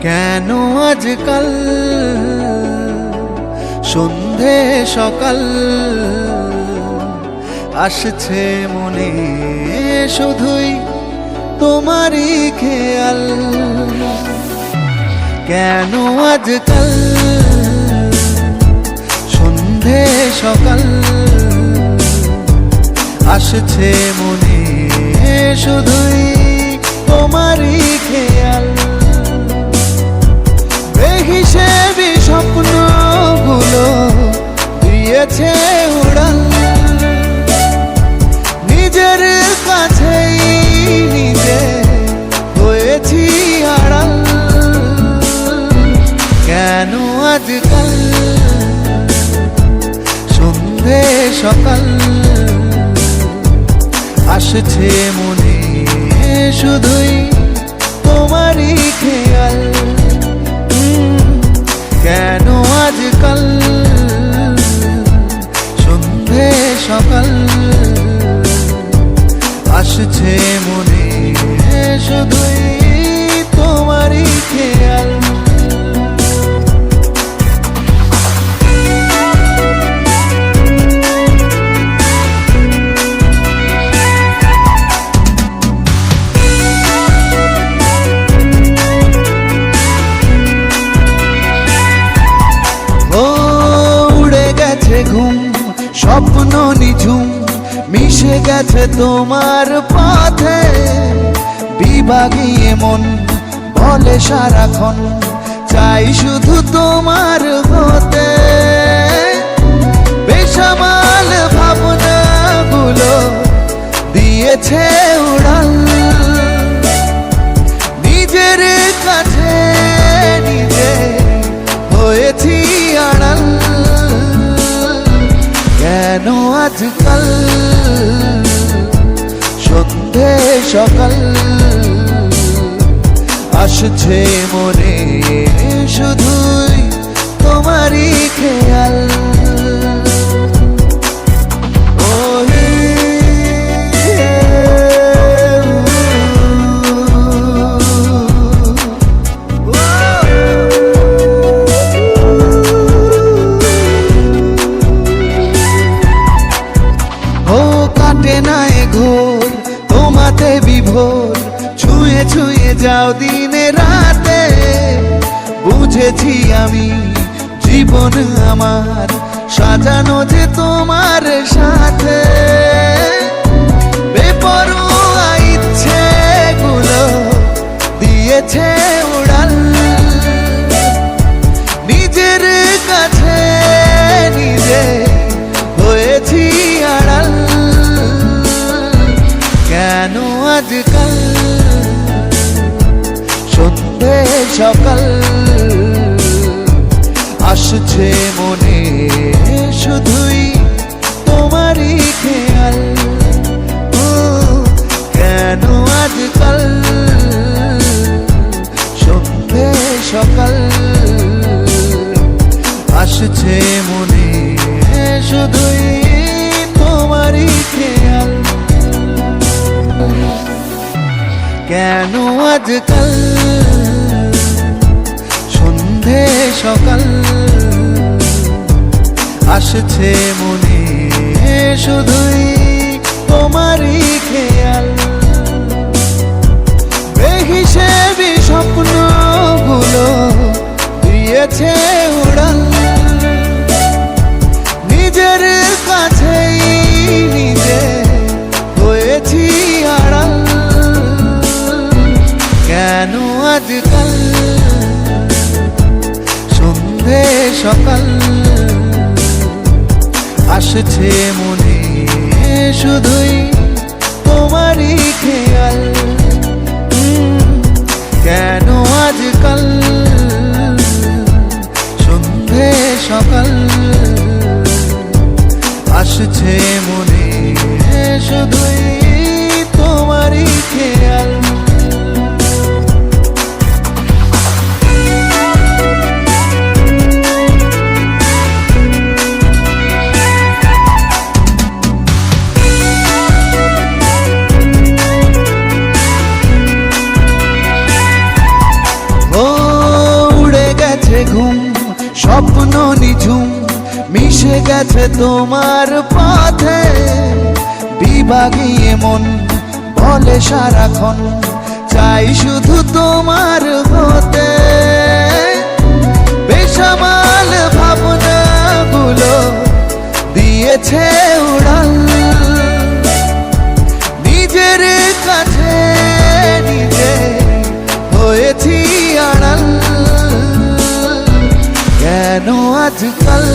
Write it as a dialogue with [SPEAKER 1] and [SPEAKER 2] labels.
[SPEAKER 1] কেন আজকাল সন্ধে সকাল আসছে মনে শুধুই তোমারই খেয়াল। কেন আজকাল সন্ধে সকাল আসছে মনে শুধুই তোমারই খেয়াল। বেহিসেবি স্বপ্নগুলো দিয়েছে উড়াল, নিজের কাছেই নিজে হয়েছি আড়াল। কেন আজকাল সন্ধে সকাল আসছে মনে শুধুই তোমারই খেয়াল। কেন আজকাল সন্ধে সকাল আসছে মনে শুধুই তোমারই খেয়াল। ঘুম স্বপ্ন নিঝুম মিশে গেছে তোমার পথে, বিভাগীয় মন বলে সারাক্ষণ চাই শুধু তোমার হতে। বেসামাল ভাবনাগুলো দিয়েছে উড়াল, নিজের কাছে নিজে হয়েছি আড়াল। কেন আজকাল সন্ধে সকাল আসছে মনে শুধুই তোমারই খেয়াল। তোমাতে বিভোর ছুঁয়ে ছুঁয়ে যাও দিনে রাতে, বুঝেছি আমি জীবন আমার সাজানো যে তোমার সাথে। বেপরোয়া ইচ্ছেগুলো দিয়েছে উড়াল, নিজের কাছে নিজে হয়েছি আড়াল। কেন আজকাল সন্ধে সকাল আসছে মনে শুধুই তোমারই খেয়াল। কেন আজকাল সন্ধে সকাল আসছে মনে শুধুই তোমারই খেয়াল। কেন আজকাল সন্ধে সকাল আসছে মনে শুধুই তোমারই খেয়াল। বেহিসেবি স্বপ্নগুলো দিয়েছে উড়াল, নিজের কাছেই নিজে হয়েছি আড়াল। কেন আজকাল সন্ধে সকাল আসছে মনে শুধুই তোমারই খেয়াল। কেন আজকাল সন্ধে সকাল আসছে মনে শুধুই তোমারই খেয়াল। ও গেছে তোমার পথে, বিভাগীয় মন বলে সারাক্ষণ চাই শুধু তোমার হতে। বেসামাল ভাবনাগুলো দিয়েছে উড়াল, নিজের কাছে নিজে হয়েছি আড়াল। কেন আজকাল